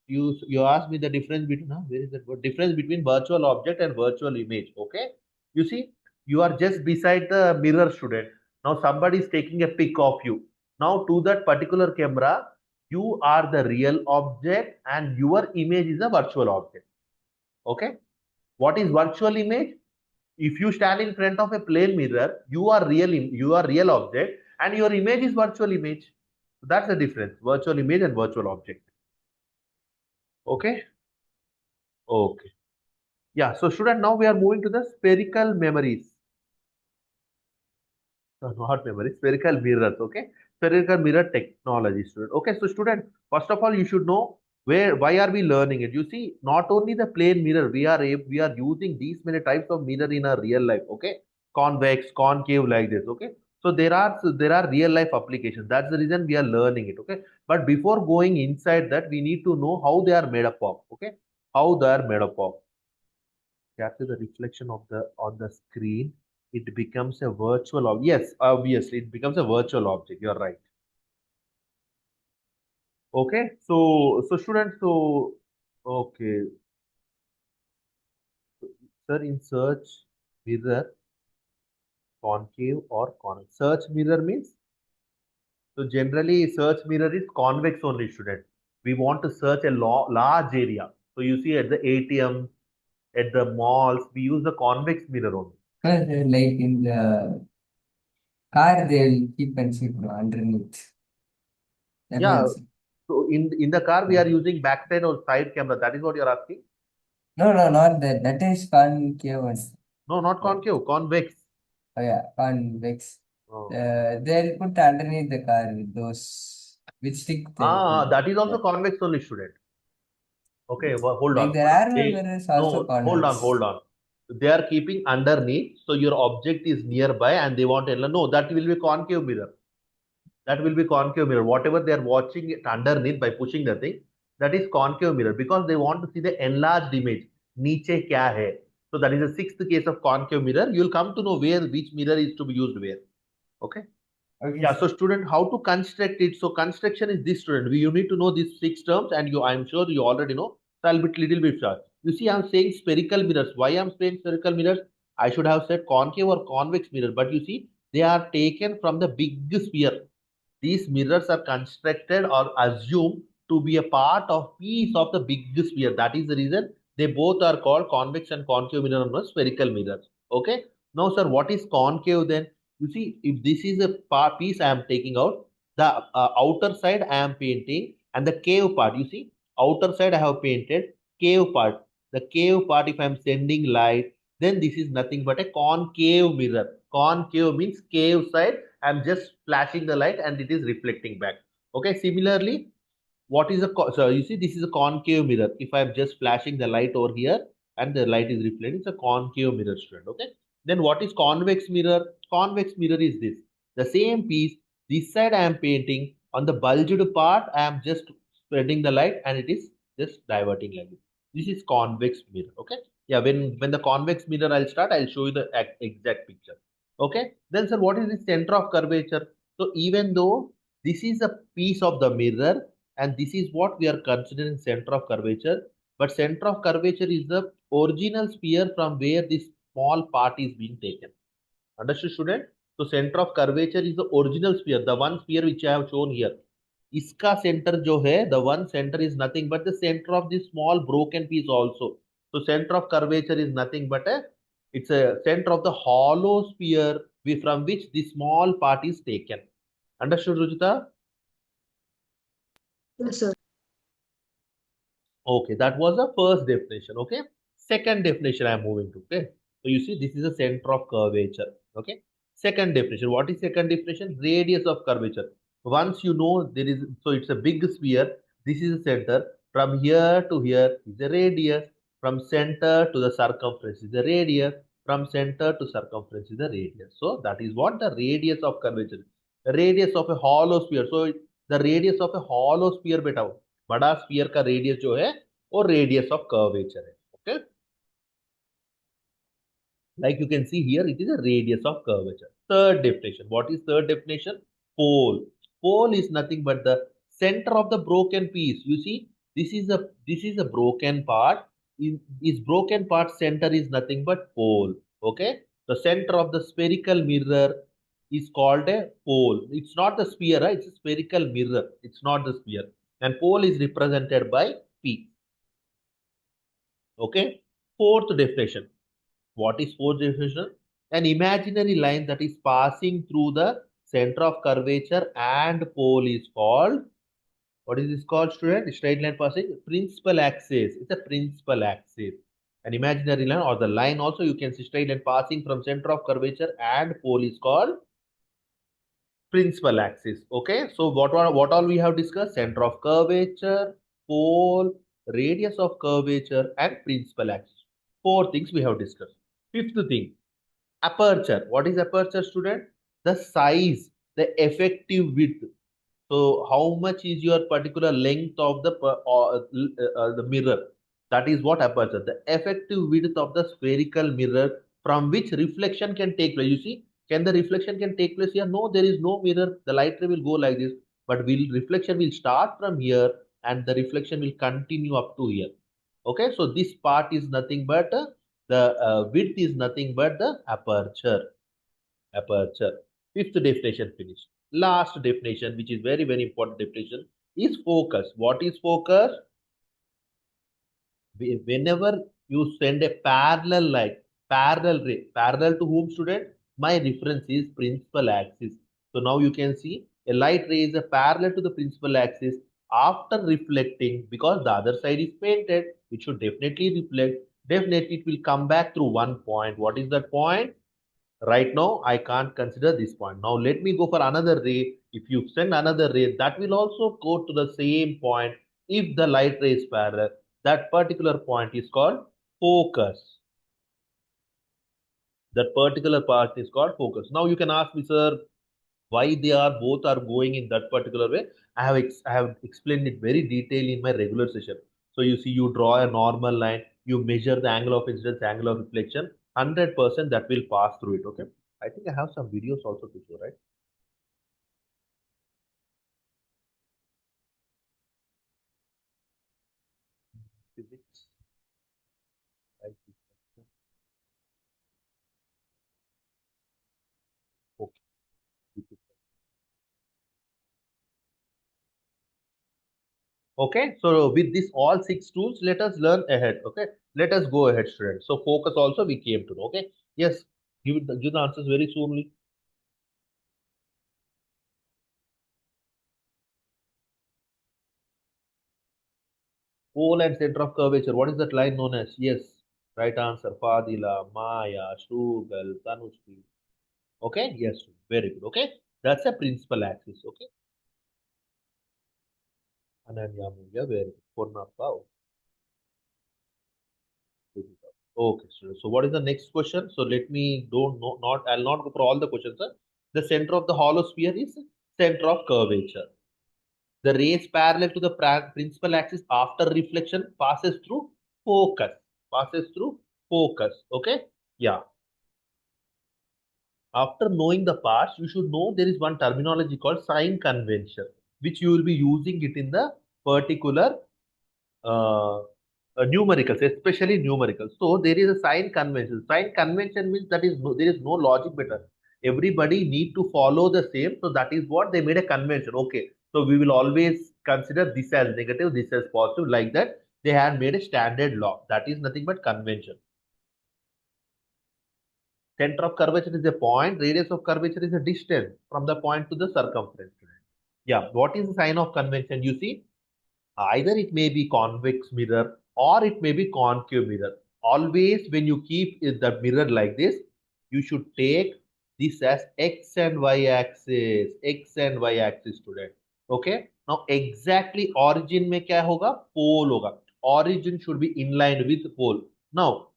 You asked me the difference between where is that word? Difference between virtual object and virtual image. Okay, you see, you are just beside the mirror, student. Now somebody is taking a pic of you. Now to that particular camera, you are the real object and your image is a virtual object. Okay, what is virtual image? If you stand in front of a plain mirror, you are real object and your image is virtual image. So that's the difference, virtual image and virtual object. Okay. Okay. Yeah, so student, now we are moving to the spherical memories. No, not memories, spherical mirrors, okay? Spherical mirror technology, student. Okay, so student, first of all, you should know why are we learning it? You see, not only the plane mirror, we are using these many types of mirror in our real life, okay? Convex, concave, like this, okay? So there are real life applications. That's the reason we are learning it, okay? But before going inside that, we need to know how they are made up of, okay? How they are made up of. Capture the reflection of the on the screen, it becomes a virtual object. Yes, obviously it becomes a virtual object. You're right. Okay, so students, so okay, sir, in search mirror, concave or convex. Search mirror means, so generally search mirror is convex only, student. We want to search a large area. So you see at the ATM, at the malls, we use the convex mirror only. Because like in the car, they'll keep pencil underneath. That Yeah. means So in the car, we are using backside or side camera. That is what you're asking? no, not that. That is concave one. No, not concave, convex. Oh yeah, convex. Oh. They'll put underneath the car with those with stick. That is also convex only, student. Okay, hold Like on. the arrow mirror is also No, hold on, convex. hold on. they are keeping underneath. So your object is nearby and they want to no, that will be concave mirror. That will be concave mirror. Whatever they are watching it underneath by pushing the thing, that is concave mirror because they want to see the enlarged image. Niche kya hai? So that is the sixth case of concave mirror. You will come to know where which mirror is to be used where. Okay. Okay, Yeah, so student, how to construct it? So construction is this, student. You need to know these six terms, and I'm sure you already know. So I'll be little bit short. You see, I'm saying spherical mirrors. Why I'm saying spherical mirrors? I should have said concave or convex mirror, but you see, they are taken from the big sphere. These mirrors are constructed or assumed to be a part of piece of the big sphere. That is the reason they both are called convex and concave mirror or spherical mirrors. Okay. Now, sir, what is concave then? You see, if this is a piece I am taking out, the outer side I am painting, and the cave part, you see, outer side I have painted, cave part. The cave part, if I am sending light, then this is nothing but a concave mirror. Concave means cave side. I am just flashing the light and it is reflecting back. Okay. Similarly, what is a so you see this is a concave mirror. If I am just flashing the light over here and the light is reflecting, it's a concave mirror, student. Okay. Then what is convex mirror? Convex mirror is this. The same piece, this side I am painting, on the bulged part I am just spreading the light and it is just diverting like this. This is convex mirror. Okay. Yeah, when the convex mirror I'll start, I'll show you the exact picture. Okay. Then sir, what is the center of curvature? So even though this is a piece of the mirror, and this is what we are considering center of curvature, but center of curvature is the original sphere from where this small part is being taken. Understood, student? So center of curvature is the original sphere, the one sphere which I have shown here. Iska center jo hai, the one center is nothing but the center of this small broken piece also. So center of curvature is nothing but it's a center of the hollow sphere from which this small part is taken. Understood, Rujita? Yes, sir. Okay, that was the first definition. Okay, second definition I am moving to. Okay, so you see this is the center of curvature. Okay, second definition. What is second definition? Radius of curvature. Once you know there is, so it's a big sphere. This is the center. From here to here is the radius. From center to the circumference is the radius. From center to circumference is the radius. So that is what the radius of curvature. The radius of a hollow sphere. So the radius of a hollow sphere, beta. बड़ा sphere का radius जो है वो radius of curvature है. Okay, like you can see here, it is a radius of curvature. Third definition. What is third definition? Pole. Pole is nothing but the center of the broken piece. You see, this is a broken part. This broken part center is nothing but pole. Okay, the center of the spherical mirror is called a pole. It's not the sphere, it's a spherical mirror. It's not the sphere. And pole is represented by P. Okay. Fourth definition. What is fourth definition? An imaginary line that is passing through the center of curvature and pole is called, what is this called, student? Straight line passing principal axis. It's a principal axis. An imaginary line or the line also you can see straight line passing from center of curvature and pole is called principal axis. Okay, so what all we have discussed? Center of curvature, pole, radius of curvature, and principal axis. Four things we have discussed. Fifth thing, aperture. What is aperture, student? The size, the effective width. So how much is your particular length of the mirror? That is what aperture. The effective width of the spherical mirror from which reflection can take place. You see, can the reflection can take place here? No, there is no mirror. The light ray will go like this, but reflection will start from here and the reflection will continue up to here. Okay, so this part is nothing but the width is nothing but the aperture. Aperture. Fifth definition finished. Last definition, which is very, very important definition, is focus. What is focus? Whenever you send a parallel light, parallel ray, parallel to whom, student? My reference is principal axis. So now you can see a light ray is a parallel to the principal axis. After reflecting, because the other side is painted, it should definitely reflect. Definitely it will come back through one point. What is that point? Right now, I can't consider this point. Now, let me go for another ray. If you send another ray, that will also go to the same point. If the light ray is parallel, that particular point is called focus. That particular part is called focus. Now you can ask me, sir, why they are both are going in that particular way. I have explained it very detailed in my regular session. So you see, you draw a normal line, you measure the angle of incidence, angle of reflection, 100% that will pass through it. Okay. I think I have some videos also to show, right? Physics. Right. Okay. Okay, so with this all 6 tools, let us learn ahead. Okay, let us go ahead, students. So focus also we came to know. Okay, yes, give the answers very soonly. Pole and center of curvature. What is that line known as? Yes, right answer. Fadila, Maya, Shrugal, Tanushri. Okay, yes, very good. Okay, that's a principal axis. Okay, Ananya, Muya, very good. Purnappa. Okay, so what is the next question? So let me don't know not I'll not go for all the questions, sir. The center of the hollow sphere is center of curvature. The rays parallel to the principal axis after reflection passes through focus. Passes through focus. Okay? Yeah. After knowing the parts, you should know there is one terminology called sign convention, which you will be using it in the particular numericals, especially numericals. So there is a sign convention. Sign convention means that is there is no logic better. Everybody need to follow the same. So that is what they made a convention. Okay. So we will always consider this as negative, this as positive. Like that, they had made a standard law. That is nothing but convention. Center of curvature is a point. Radius of curvature is a distance from the point to the circumference. Yeah. What is the sign of convention? You see, either it may be convex mirror or it may be concave mirror. Always when you keep the mirror like this, you should take this as x and y axis, student. Okay. Now exactly origin में क्या होगा? Pole होगा. Origin should be in line with pole. Now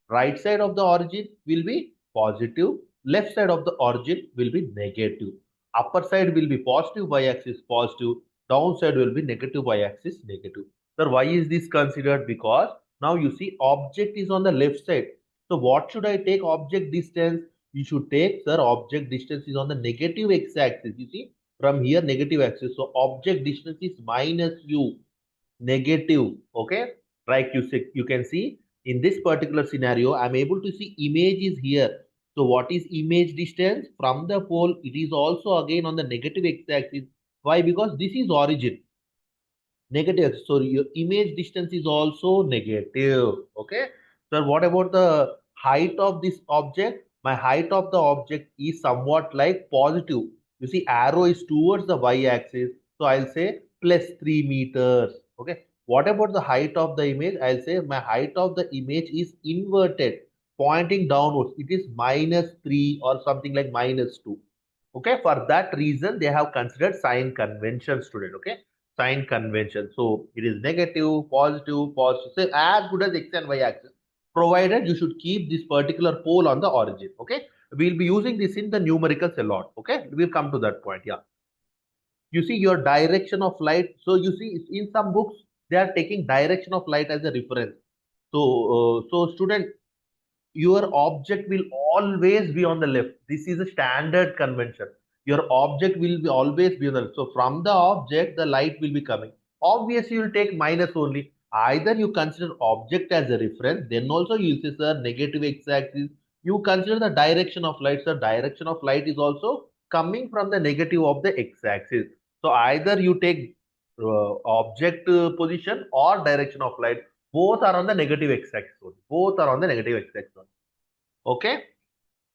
right side of the origin will be positive, left side of the origin will be negative. Upper side will be positive, y-axis positive, downside will be negative, y-axis negative. Sir, why is this considered? Because now you see object is on the left side. So what should I take object distance? You should take, sir, object distance is on the negative x-axis. You see, from here negative axis. So object distance is minus u, negative. Okay, like you can see in this particular scenario, I'm able to see image is here. So what is image distance from the pole? It is also again on the negative x-axis. Why? Because this is origin. Negative. So your image distance is also negative. Okay. So what about the height of this object? My height of the object is somewhat like positive. You see, arrow is towards the y-axis. So I'll say plus 3 meters. Okay. What about the height of the image? I'll say my height of the image is inverted, pointing downwards. It is minus 3 or something like minus 2. Okay. For that reason, they have considered sign convention, student. Okay, sign convention. So it is negative, positive, positive. So as good as x and y axis, provided you should keep this particular pole on the origin. Okay, we'll be using this in the numericals a lot. Okay, we'll come to that point. Yeah, you see your direction of light. So you see in some books they are taking direction of light as a reference. So student, your object will always be on the left. This is a standard convention. Your object will be always be on the left. So from the object, the light will be coming. Obviously, you will take minus only. Either you consider object as a reference, then also you say, sir, negative x-axis. You consider the direction of light. Sir, direction of light is also coming from the negative of the x-axis. So either you take object position or direction of light. Both are on the negative x-axis. Both are on the negative x-axis. Okay.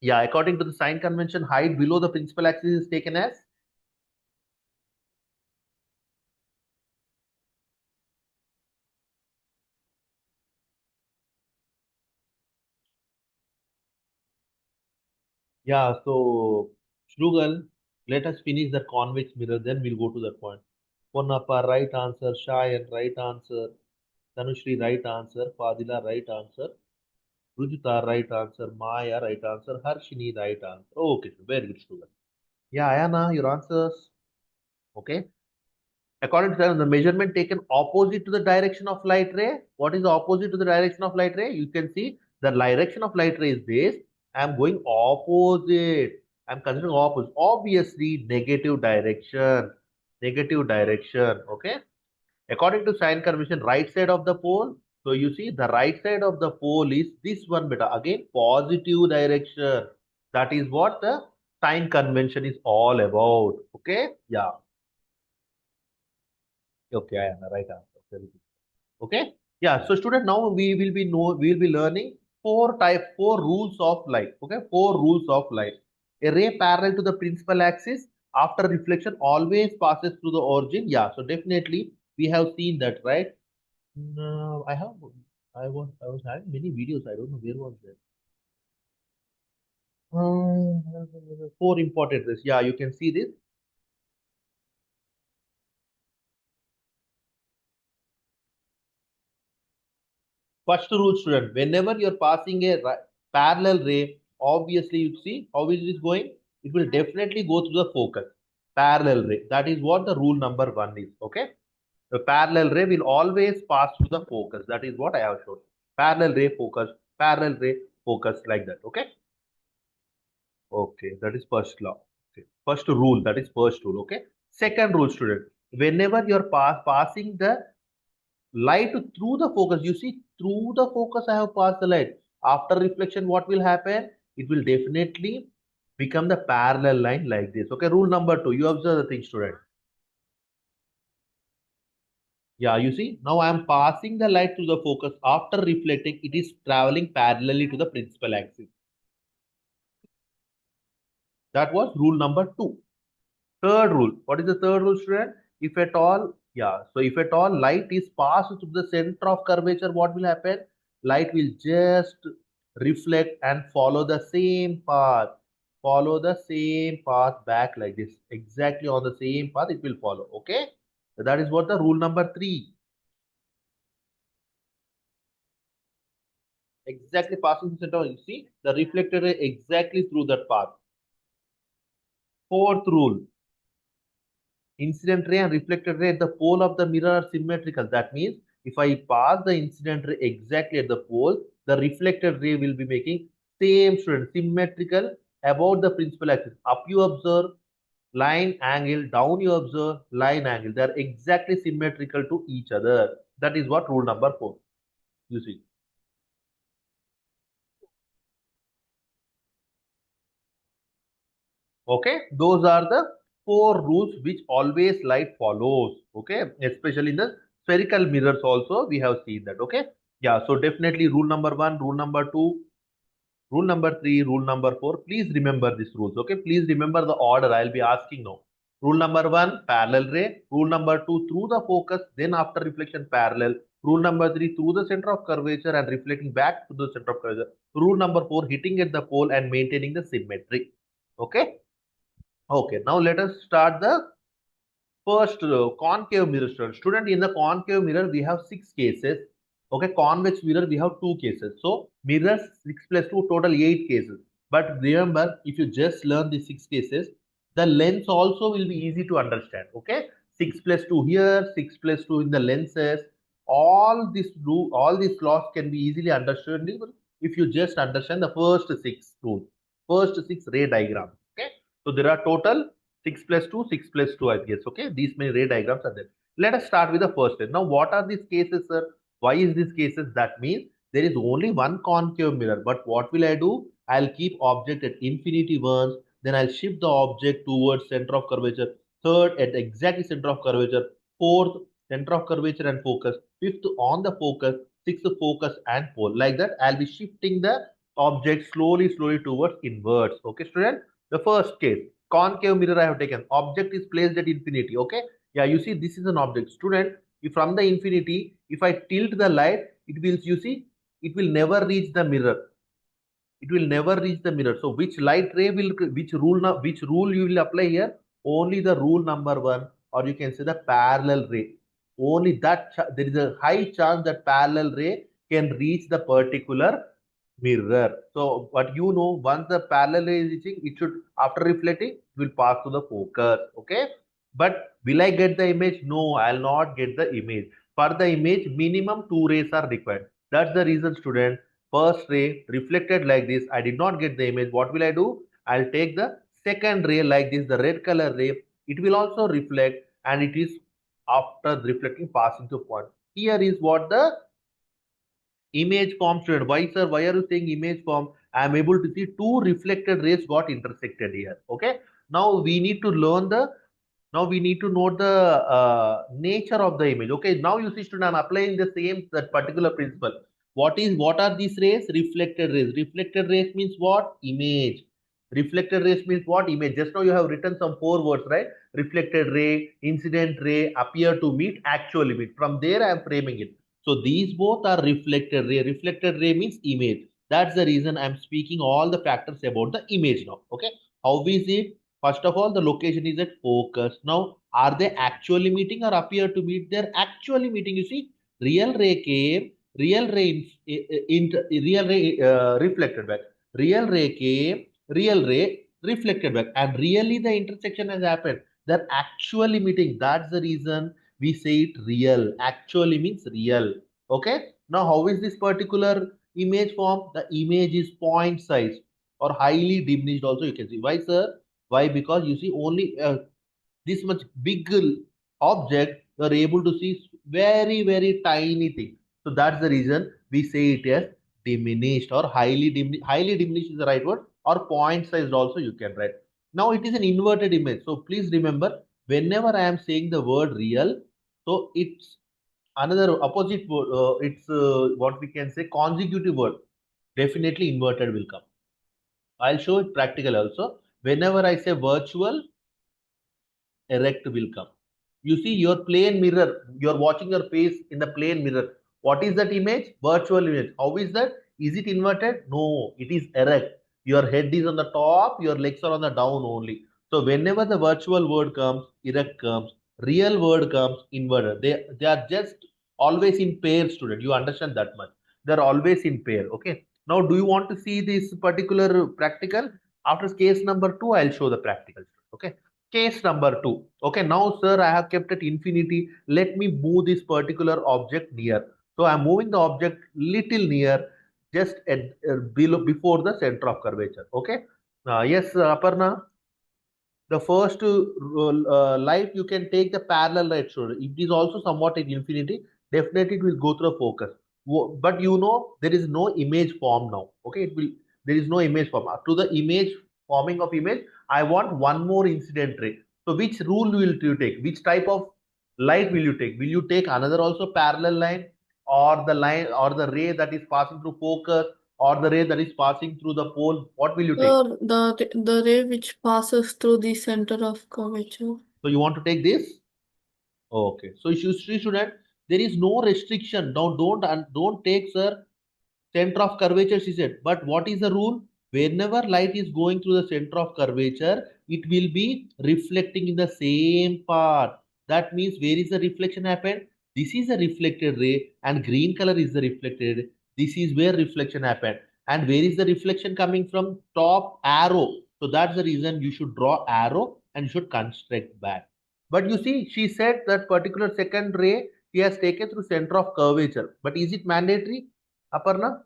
Yeah, according to the sign convention, height below the principal axis is taken as yeah. So Shrugal, let us finish the convex mirror, then we'll go to that point. Ponnappa, right answer. Shayan, right answer. Tanushri, right answer. Fadila, right answer. Rujita, right answer. Maya, right answer. Harshini, right answer. Okay, very good student. Yeah, Ayana, your answers. Okay. According to them, the measurement taken opposite to the direction of light ray. What is the opposite to the direction of light ray? You can see the direction of light ray is this. I am going opposite. I am considering opposite. Obviously, negative direction. Negative direction. Okay. According to sign convention, right side of the pole. So you see the right side of the pole is this one beta. Again, positive direction. That is what the sign convention is all about. Okay. Yeah. Okay, I am the right answer. Very good. Okay. Yeah. So student, now we will be learning four rules of light. Okay, four rules of light. A ray parallel to the principal axis after reflection always passes through the origin. Yeah. So definitely we have seen that, right? No, I was having many videos. I don't know where was that. Four important rays. Yeah, you can see this. First rule, student, whenever you're passing a parallel ray, obviously you see how it is going. It will definitely go through the focus. Parallel ray. That is what the rule number 1 is. Okay. The parallel ray will always pass through the focus. That is what I have shown. Parallel ray, focus like that. Okay. Okay. That is first law. Okay. First rule. That is first rule. Okay. Second rule, student. Whenever you're passing the light through the focus, you see through the focus I have passed the light. After reflection, what will happen? It will definitely become the parallel line like this. Okay, rule number 2, you observe the thing, student. Yeah, you see now I am passing the light through the focus. After reflecting, it is traveling parallelly to the principal axis. That was rule number 2. Third rule. What is the third rule, student? If at all, yeah. So if at all light is passed through the center of curvature, what will happen? Light will just reflect and follow the same path. Follow the same path back like this. Exactly on the same path it will follow. Okay. So that is what the rule number 3. Exactly passing the center. You see the reflected ray exactly through that path. Fourth rule. Incident ray and reflected ray at the pole of the mirror are symmetrical. That means if I pass the incident ray exactly at the pole, the reflected ray will be making same student symmetrical about the principal axis. Up you observe line angle, down you observe line angle. They are exactly symmetrical to each other. That is what rule number 4. You see. Okay, those are the 4 rules which always light follows. Okay, especially in the spherical mirrors also we have seen that. Okay, yeah, so definitely rule number 1, rule number 2, rule number 3, rule number 4. Please remember these rules. Okay, please remember the order I will be asking now. Rule number 1, parallel ray. Rule number 2, through the focus, then after reflection parallel. Rule number 3, through the center of curvature and reflecting back to the center of curvature. Rule number 4, hitting at the pole and maintaining the symmetry. Okay. Okay, now let us start the first concave mirror student. Student, in the concave mirror, we have 6 cases. Okay, convex mirror, we have 2 cases. So, mirrors 6 plus 2, total 8 cases. But remember, if you just learn the 6 cases, the lens also will be easy to understand. Okay, 6 plus 2 here, 6 plus 2 in the lenses. All these laws can be easily understood if you just understand the first 6 rules, first 6 ray diagrams. Okay. So there are total 6 plus 2, 6 plus 2, I guess. Okay, these many ray diagrams are there. Let us start with the first one. Now, what are these cases, sir? Why is these cases? That means there is only one concave mirror. But what will I do? I'll keep object at infinity once. Then I'll shift the object towards center of curvature. Third, at exactly center of curvature. Fourth, center of curvature and focus. Fifth, on the focus. Sixth, focus and pole. Like that, I'll be shifting the object slowly towards inwards. Okay, student? The first case, concave mirror I have taken. Object is placed at infinity. Okay. Yeah, you see, this is an object. Student, if from the infinity, if I tilt the light, it will, you see, it will never reach the mirror. It will never reach the mirror. So which light ray will, which rule you will apply here? Only the rule number 1, or you can say the parallel ray. Only that, there is a high chance that parallel ray can reach the particular mirror. So, but you know, once the parallel ray is reaching, it should, after reflecting, it will pass to the focus. Okay. But will I get the image? No, I'll not get the image. For the image, minimum 2 rays are required. That's the reason, student. First ray reflected like this. I did not get the image. What will I do? I'll take the second ray like this, the red color ray. It will also reflect, and it is after reflecting passing to point. Here is what the image form, student. Why, sir? Why are you saying image form? I am able to see two reflected rays got intersected here. Okay. Now we need to learn the. Now we need to know the nature of the image. Okay. Now you see, student, I am applying the same that particular principle. What are these rays? Reflected rays. Reflected rays means what? Image. Reflected rays means what? Image. Just now you have written some 4 words, right? Reflected ray, incident ray, appear to meet, actually meet. From there I am framing it. So these both are reflected ray. Reflected ray means image. That's the reason I'm speaking all the factors about the image now. Okay. How is it? First of all, the location is at focus. Now, are they actually meeting or appear to meet? They're actually meeting. You see, real ray came, real ray reflected back. Real ray came, real ray reflected back. And really the intersection has happened. They're actually meeting. That's the reason we say it real. Actually means real. Okay. Now, how is this particular image form? The image is point size or highly diminished also you can see. Why, sir? Why? Because you see only this much big object, you are able to see very, very tiny thing. So that's the reason we say it as diminished or highly diminished. Highly diminished is the right word, or point sized also you can write. Now it is an inverted image. So please remember, whenever I am saying the word real, so it's another opposite word. It's what we can say consecutive word. Definitely inverted will come. I'll show it practical also. Whenever I say virtual, erect will come. You see your plane mirror, you're watching your face in the plane mirror. What is that image? Virtual image. How is that? Is it inverted? No, it is erect. Your head is on the top, your legs are on the down only. So whenever the virtual word comes, erect comes, real word comes, inverted. They are just always in pair, student. You understand that much. They're always in pair. Okay. Now, do you want to see this particular practical? After case number 2, I'll show the practical. Okay. Case number 2. Okay, now sir, I have kept it infinity. Let me move this particular object near. So I'm moving the object little near, just at below before the center of curvature. Okay. Yes, Aparna. The first light you can take the parallel light. So it is also somewhat in infinity. Definitely it will go through the focus. But you know there is no image form now. Okay, it will. There is no image form. To the image forming of image, I want one more incident ray. So which rule will you take? Which type of light will you take? Will you take another also parallel line, or the line or the ray that is passing through focus, or the ray that is passing through the pole? What will you take? Sir, the ray which passes through the center of curvature. So you want to take this? Okay. So you see, student, there is no restriction. Now don't take, sir, center of curvature, she said. But what is the rule? Whenever light is going through the center of curvature, it will be reflecting in the same path. That means where is the reflection happened? This is a reflected ray, and green color is the reflected. This is where reflection happened. And where is the reflection coming from? Top arrow. So that's the reason you should draw arrow and you should construct back. But you see, she said that particular second ray she has taken through center of curvature. But is it mandatory, Aparna?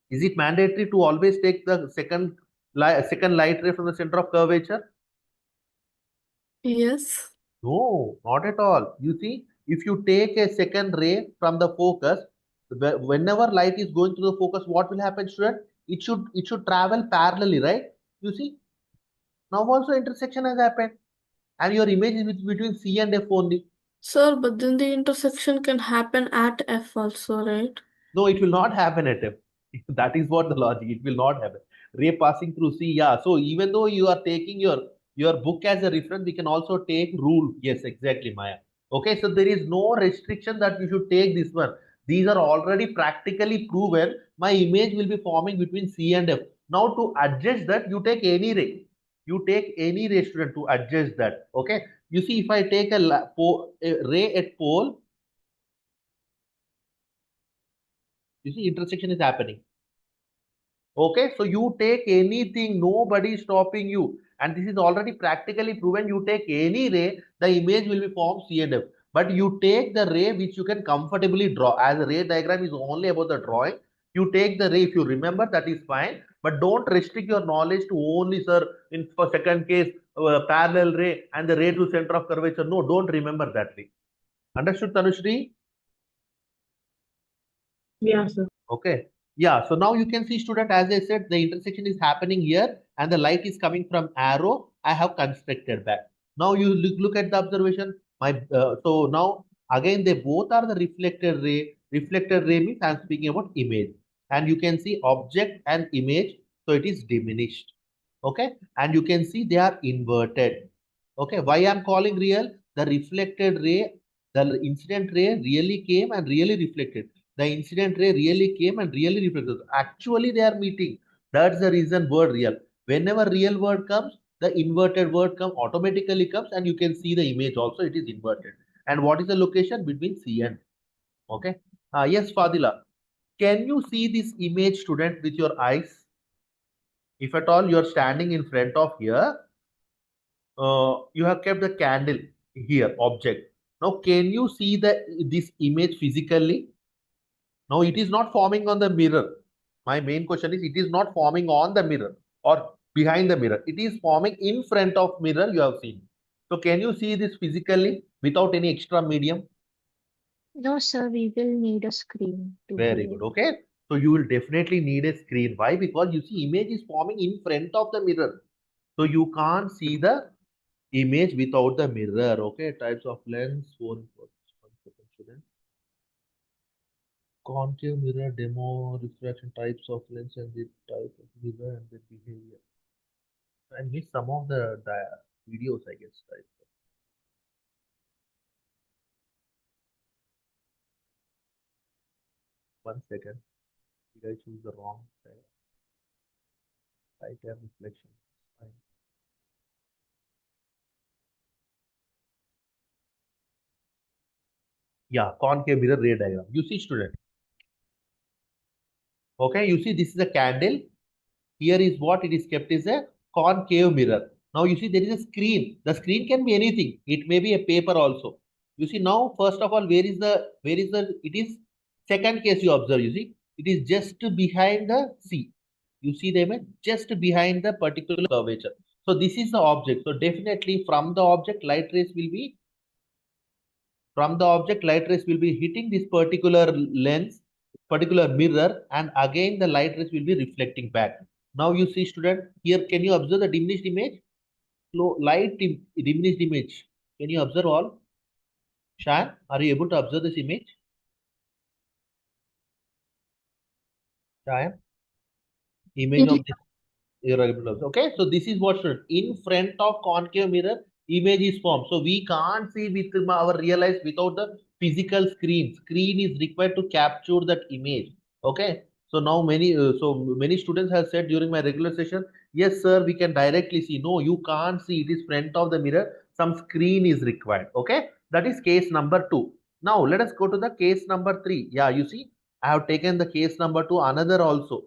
Is it mandatory to always take the second light ray from the center of curvature? Yes. No, not at all. You see, if you take a second ray from the focus, whenever light is going through the focus, what will happen, student? It should travel parallelly, right? You see, now also intersection has happened, and your image is between C and F only. Sir, but then the intersection can happen at F also, right? No, it will not happen at F. That is what the logic. It will not happen. Ray passing through C. Yeah. So even though you are taking your book as a reference, we can also take rule. Yes, exactly, Maya. Okay. So there is no restriction that you should take this one. These are already practically proven. My image will be forming between C and F. Now to adjust that, you take any ray. You take any ray, student, to adjust that. Okay. You see, if I take a ray at pole, You see, intersection is happening. Okay, so you take anything, nobody is stopping you. And this is already practically proven. You take any ray, the image will be formed C and F. But you take the ray which you can comfortably draw. As a ray diagram is only about the drawing. You take the ray, if you remember, that is fine. But don't restrict your knowledge to only, sir, in for second case, parallel ray and the ray to center of curvature. No, don't remember that ray. Understood, Tanushri? Yeah, sir. Okay. Yeah. So now you can see, student, as I said, the intersection is happening here and the light is coming from arrow. I have constructed back. Now you look at the observation. So now again, they both are the reflected ray. Reflected ray means I'm speaking about image. And you can see object and image. So it is diminished. Okay. And you can see they are inverted. Okay. Why I'm calling real? The reflected ray, the incident ray really came and really reflected. The incident ray really came and really reflected. Actually, they are meeting. That's the reason word real. Whenever real word comes, the inverted word automatically comes, and you can see the image also. It is inverted. And what is the location between C and? Okay. Yes, Fadila. Can you see this image, student, with your eyes? If at all you are standing in front of here, you have kept the candle here, object. Now, can you see this image physically? Now, it is not forming on the mirror. My main question is, it is not forming on the mirror or behind the mirror. It is forming in front of mirror, you have seen. So, can you see this physically without any extra medium? No, sir, we will need a screen to Very view good. it. Okay. So, you will definitely need a screen. Why? Because you see, image is forming in front of the mirror. So, you can't see the image without the mirror. Okay. Types of lens. One second, student. Concave mirror demo, refraction, types of lens and the type of mirror and the behavior. I missed some of the videos, I guess. Right? 1 second. Did I choose the wrong type? Right tab reflection. Fine. Yeah, concave mirror ray diagram. You see, student. Okay, you see, this is a candle. Here is what it is kept is a concave mirror. Now you see there is a screen. The screen can be anything. It may be a paper also. You see now, first of all, it is second case you observe, you see, it is just behind the C. You see the image just behind the particular curvature. So this is the object. So definitely from the object, light rays will be hitting this particular lens, particular mirror, and again the light rays will be reflecting back. Now you see, student, here can you observe the diminished image? Diminished image. Can you observe all? Shan, are you able to observe this image? Shan? Image of this. You're able to observe. Okay, so this is what, student, in front of concave mirror, image is formed. So we can't see with our real eyes without the physical screen. Screen is required to capture that image. Okay. So now many students have said during my regular session, yes, sir, we can directly see. No, you can't see. It is front of the mirror. Some screen is required. Okay. That is case number 2. Now let us go to the case number 3. Yeah, you see, I have taken the case number 2, another also.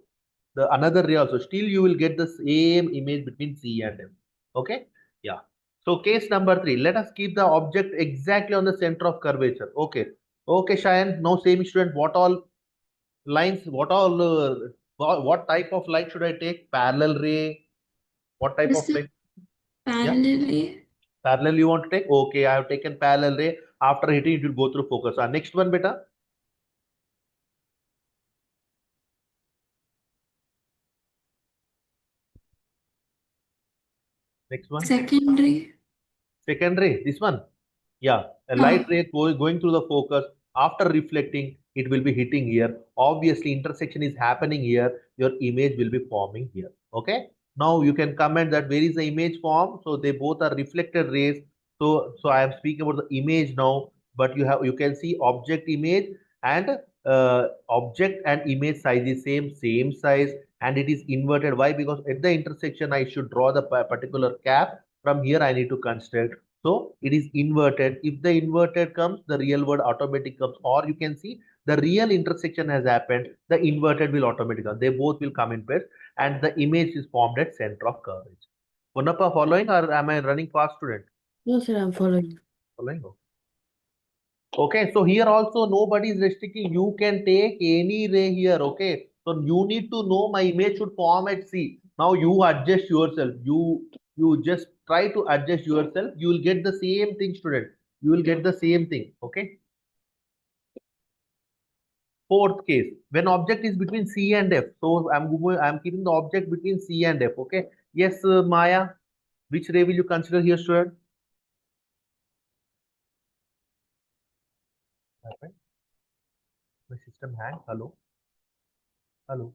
The another ray also. Still you will get the same image between C and M. Okay. Yeah. So case number 3. Let us keep the object exactly on the center of curvature. Okay. Okay, Shayan. Now same student. What all lines? What type of light should I take? Parallel ray. What type of light? Parallelly. Parallel you want to take? Okay, I have taken parallel ray. After hitting, it will go through focus. Next one, beta. Next one. Secondary. Secondary. This one. Yeah, a light ray going through the focus. After reflecting, it will be hitting here. Obviously, intersection is happening here. Your image will be forming here. Okay. Now you can comment that where is the image form. So they both are reflected rays. So I am speaking about the image now. But you can see object image and object and image size is same size, and it is inverted. Why? Because at the intersection I should draw the particular cap. From here I need to construct. So it is inverted. If the inverted comes, the real word automatic comes, or you can see the real intersection has happened, the inverted will automatically, they both will come in pairs, and the image is formed at center of coverage. Punappa, following, or am I running fast, student? No, sir, I'm following. Following. Okay, so here also nobody is restricting. You can take any ray here. Okay, so you need to know my image should form at C. Now you adjust yourself. You just try to adjust yourself. You will get the same thing, student. You will get the same thing. Okay. Fourth case, when object is between C and F. So I'm keeping the object between C and F. Okay. Yes, Maya. Which ray will you consider here, student? My system hang. Hello. Hello.